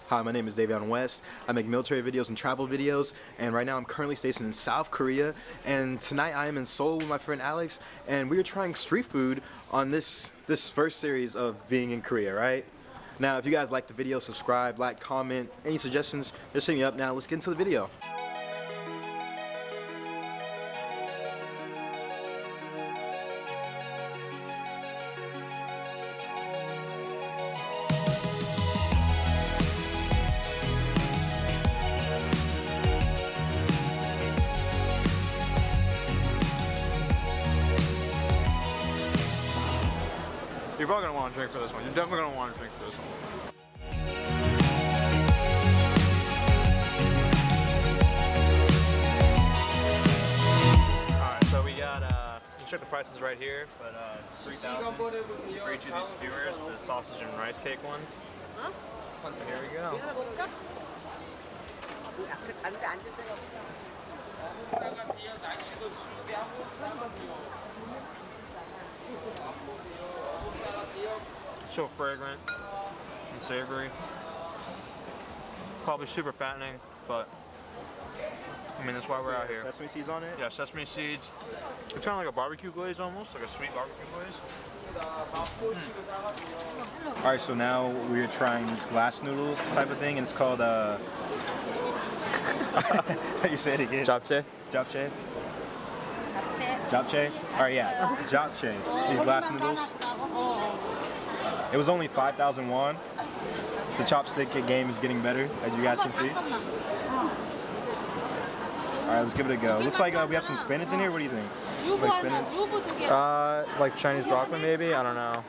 Hi, my name is Davion West. I make military videos and travel videos, and right now I'm currently stationed in South Korea. And tonight I am in Seoul with my friend Alex, and we are trying street food on this first series of being in Korea, right? Now, if you guys like the video, subscribe, like, comment, any suggestions, just hit me up. Now, let's get into the video. You're probably gonna want to drink for this one. You're definitely gonna want to drink for this one. Alright, so we got, you check the prices right here, but it's 3,000 for each of these skewers, the sausage and rice cake ones. So here we go. So fragrant and savory. Probably super fattening, but I mean that's why we're out here. Sesame seeds on it? Yeah, sesame seeds. It's kind of like a barbecue glaze almost, like a sweet barbecue glaze. Alright, so now we're trying this glass noodle type of thing, and it's called, how do you say it again? Japchae. Japchae? Japchae? Alright, yeah. Japchae. These glass noodles. It was only 5,000 won. The chopstick game is getting better, as you guys can see. Alright, let's give it a go. Looks like we have some spinach in here. What do you think? Like spinach? Like Chinese broccoli maybe? I don't know.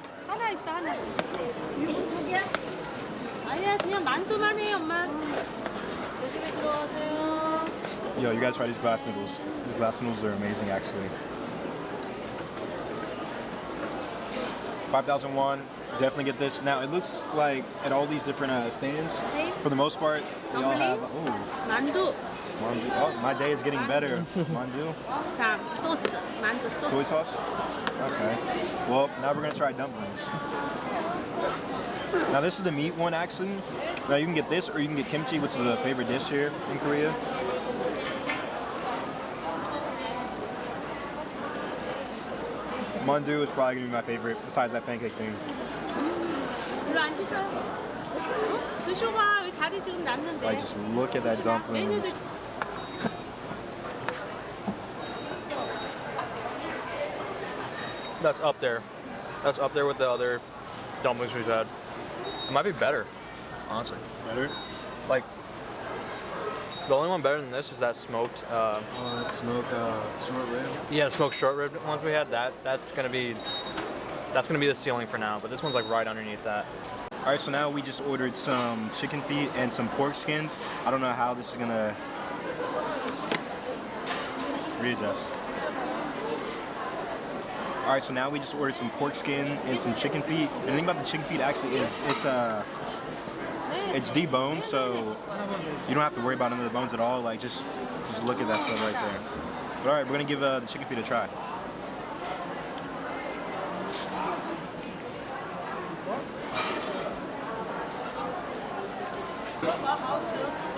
Yo, you gotta try these glass noodles. These glass noodles are amazing, actually. 5,000 won. Definitely get this. Now, it looks like at all these different stands, for the most part, they all have. Ooh. 만두. Mandu. Oh, my day is getting better. Mandu. 자, 소스. 만두 소스. Soy sauce? Okay. Well, now we're gonna try dumplings. Now this is the meat one actually. Now you can get this or you can get kimchi, which is a favorite dish here in Korea. Mandu is probably gonna be my favorite, besides that pancake thing. 일로 앉으셔. 드시고 가. 여기 자리 지금 났는데. Like, just look at that dumplings. That's up there. That's up there with the other dumplings we've had. It might be better, honestly. Better? Like, the only one better than this is that smoked. Oh, that smoked short rib. Yeah, smoked short rib ones we had. That's gonna be the ceiling for now. But this one's like right underneath that. All right, so now we just ordered some chicken feet and some pork skins. I don't know how this is gonna readjust. All right, so now we just ordered some pork skin and some chicken feet. And the thing about the chicken feet actually is it's deboned, so you don't have to worry about any of the bones at all. Like just look at that stuff right there. But all right, we're gonna give the chicken feet a try.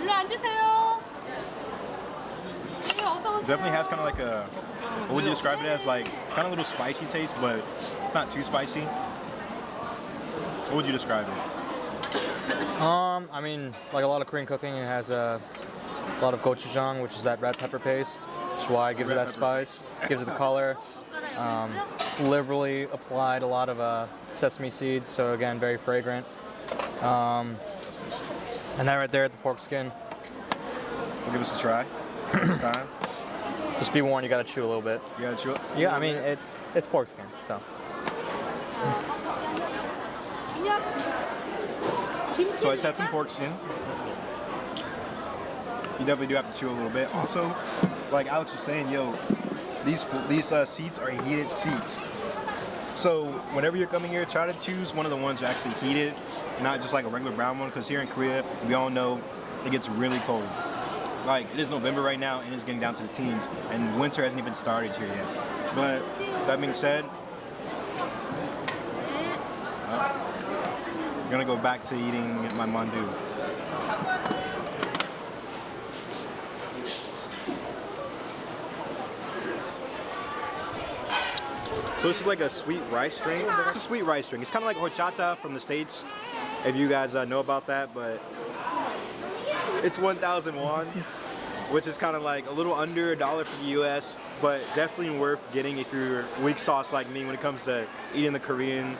일로 앉으세요. Definitely has kind of like a, what would you describe it as? Like kind of a little spicy taste, but it's not too spicy. What would you describe it? I mean, like a lot of Korean cooking, it has a lot of gochujang, which is that red pepper paste, which is why it gives it that spice, gives it the color. Liberally applied a lot of sesame seeds, so again, very fragrant. And that right there, the pork skin. We'll give this a try next time. Just be warned, you gotta chew a little bit. You gotta chew it? Yeah, I mean, it's pork skin, so. So it's had some pork skin. You definitely do have to chew a little bit. Also, like Alex was saying, yo, these seats are heated seats. So whenever you're coming here, try to choose one of the ones that are actually heated, not just like a regular brown one, because here in Korea, we all know it gets really cold. Like, it is November right now, and it's getting down to the teens, and winter hasn't even started here yet. But that being said, I'm gonna go back to eating my mandu. So this is like a sweet rice drink. It's a sweet rice drink. It's kind of like horchata from the States, if you guys know about that, but it's 1,000 won, which is kind of like a little under $1 for the US, but definitely worth getting if you're weak sauce like me when it comes to eating the Korean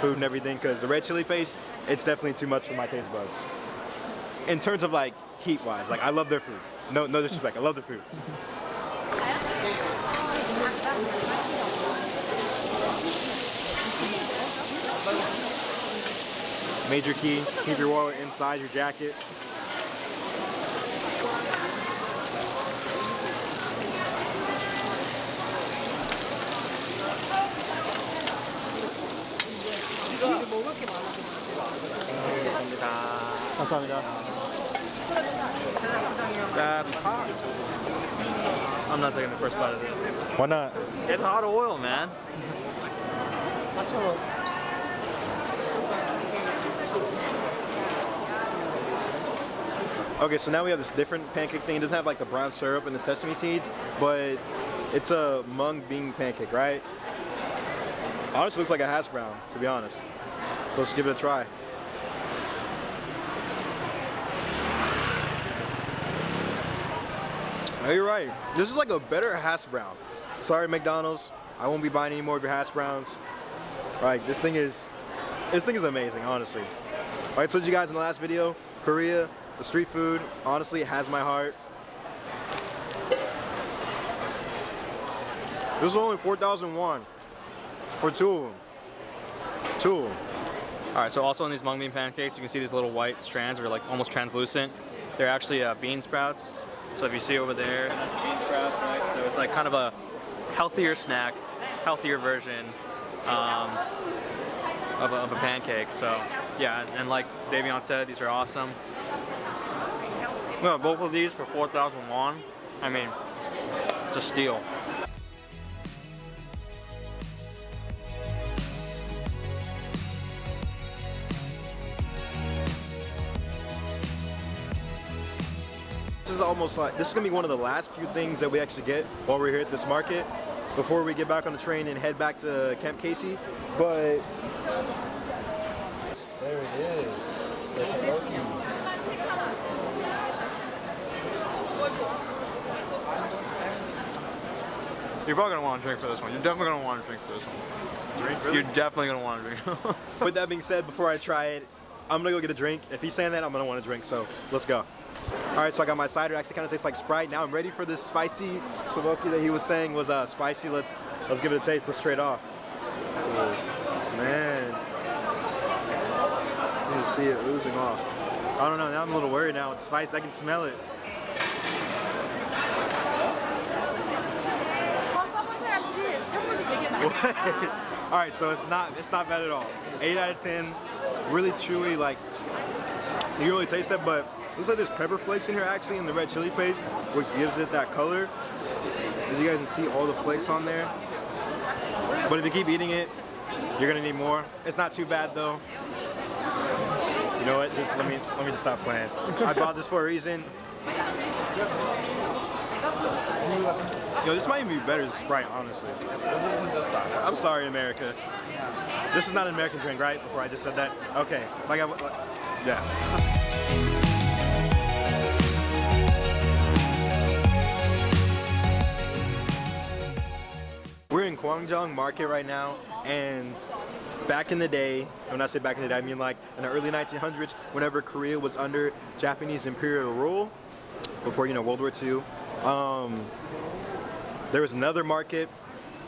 food and everything, because the red chili paste, it's definitely too much for my taste buds. In terms of like heat-wise, like I love their food. No disrespect, I love their food. Major key, keep your wallet inside your jacket. That's hot. I'm not taking the first bite of this. Why not? It's hot oil, man. Okay, so now we have this different pancake thing. It doesn't have like the brown syrup and the sesame seeds, but it's a mung bean pancake, right? Honestly, looks like a hash brown, to be honest. So let's give it a try. Oh, you're right. This is like a better hash brown. Sorry, McDonald's. I won't be buying any more of your hash browns. Right, this thing is amazing, honestly. I told you guys in the last video, Korea, the street food, honestly, it has my heart. This is only 4,000 won for two of them. Two of them. All right, so also in these mung bean pancakes, you can see these little white strands are like almost translucent. They're actually bean sprouts. So if you see over there, that's the bean sprouts, right? So it's like kind of a healthier snack, healthier version of a pancake. So yeah, and like Davion said, these are awesome. We got both of these for 4,000 won. I mean, it's a steal. This is almost like, this is gonna be one of the last few things that we actually get while we're here at this market before we get back on the train and head back to Camp Casey. But there it is. That's You're probably gonna want to drink for this one. You're definitely gonna want to drink for this one. drink, really? You're definitely gonna want to drink. With that being said, before I try it, I'm gonna go get a drink. If he's saying that, I'm gonna want to drink, so let's go. All right, so I got my cider. It actually kind of tastes like Sprite. Now I'm ready for this spicy tteokbokki that he was saying was spicy. Let's give it a taste. Let's trade off. Oh, man, you can see it oozing off. I don't know. Now I'm a little worried now. It's spice. I can smell it. All right, so it's not bad at all. 8 out of 10. Really chewy. Like you can really taste that, but looks like there's pepper flakes in here actually in the red chili paste, which gives it that color. As you guys can see, all the flakes on there. But if you keep eating it, you're gonna need more. It's not too bad though. You know what? Just let me just stop playing. I bought this for a reason. Yo, this might even be better than Sprite, honestly. I'm sorry, America. This is not an American drink, right? Before I just said that. Okay. Yeah. We're in Gwangjang Market right now, and back in the day, when I say back in the day, I mean like in the early 1900s, whenever Korea was under Japanese imperial rule, before, you know, World War II, there was another market,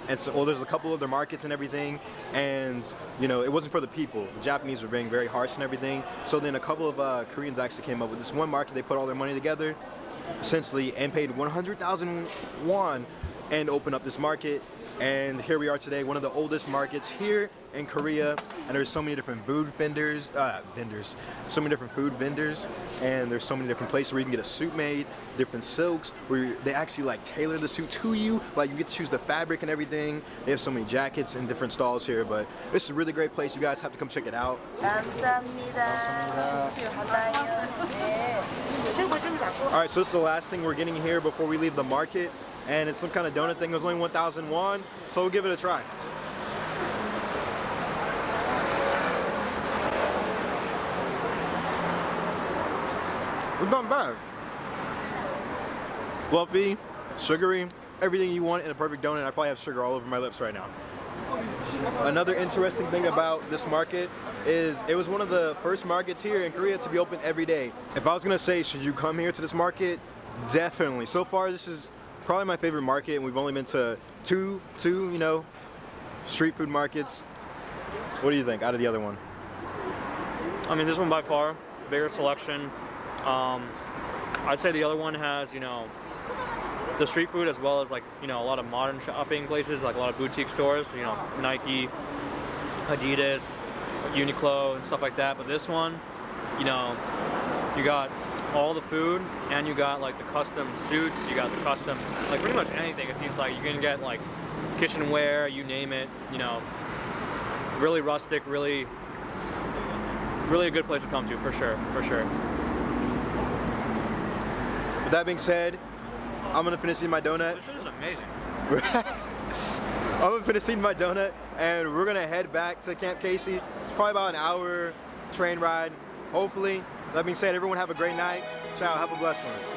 and so, well, there's a couple other markets and everything, and, you know, it wasn't for the people. The Japanese were being very harsh and everything, so then a couple of Koreans actually came up with this one market. They put all their money together, essentially, and paid 100,000 won and opened up this market. And here we are today, one of the oldest markets here in Korea, and there's so many different food vendors, so many different food vendors, and there's so many different places where you can get a suit made, different silks, where they actually like tailor the suit to you, like you get to choose the fabric and everything. They have so many jackets and different stalls here, but this is a really great place. You guys have to come check it out. 감사합니다. 감사해요. All right, so this is the last thing we're getting here before we leave the market, and it's some kind of donut thing. It was only 1,000 won, so we'll give it a try. It's not bad. Fluffy, sugary, everything you want in a perfect donut. I probably have sugar all over my lips right now. Another interesting thing about this market is it was one of the first markets here in Korea to be open every day. If I was gonna say, should you come here to this market? Definitely. So far, this is probably my favorite market, and we've only been to two, you know, street food markets. What do you think out of the other one? I mean, this one by far, bigger selection. I'd say the other one has, you know, the street food as well as like, you know, a lot of modern shopping places, like a lot of boutique stores, you know, Nike, Adidas, Uniqlo and stuff like that. But this one, you know, you got all the food and you got like the custom suits, you got the custom, like pretty much anything. It seems like you can get like kitchenware, you name it, you know, really rustic, really a good place to come to for sure, for sure. With that being said, I'm gonna finish eating my donut. This is amazing. I'm gonna finish eating my donut, and we're gonna head back to Camp Casey. It's probably about an hour train ride, hopefully. That being said, everyone have a great night. Ciao, have a blessed one.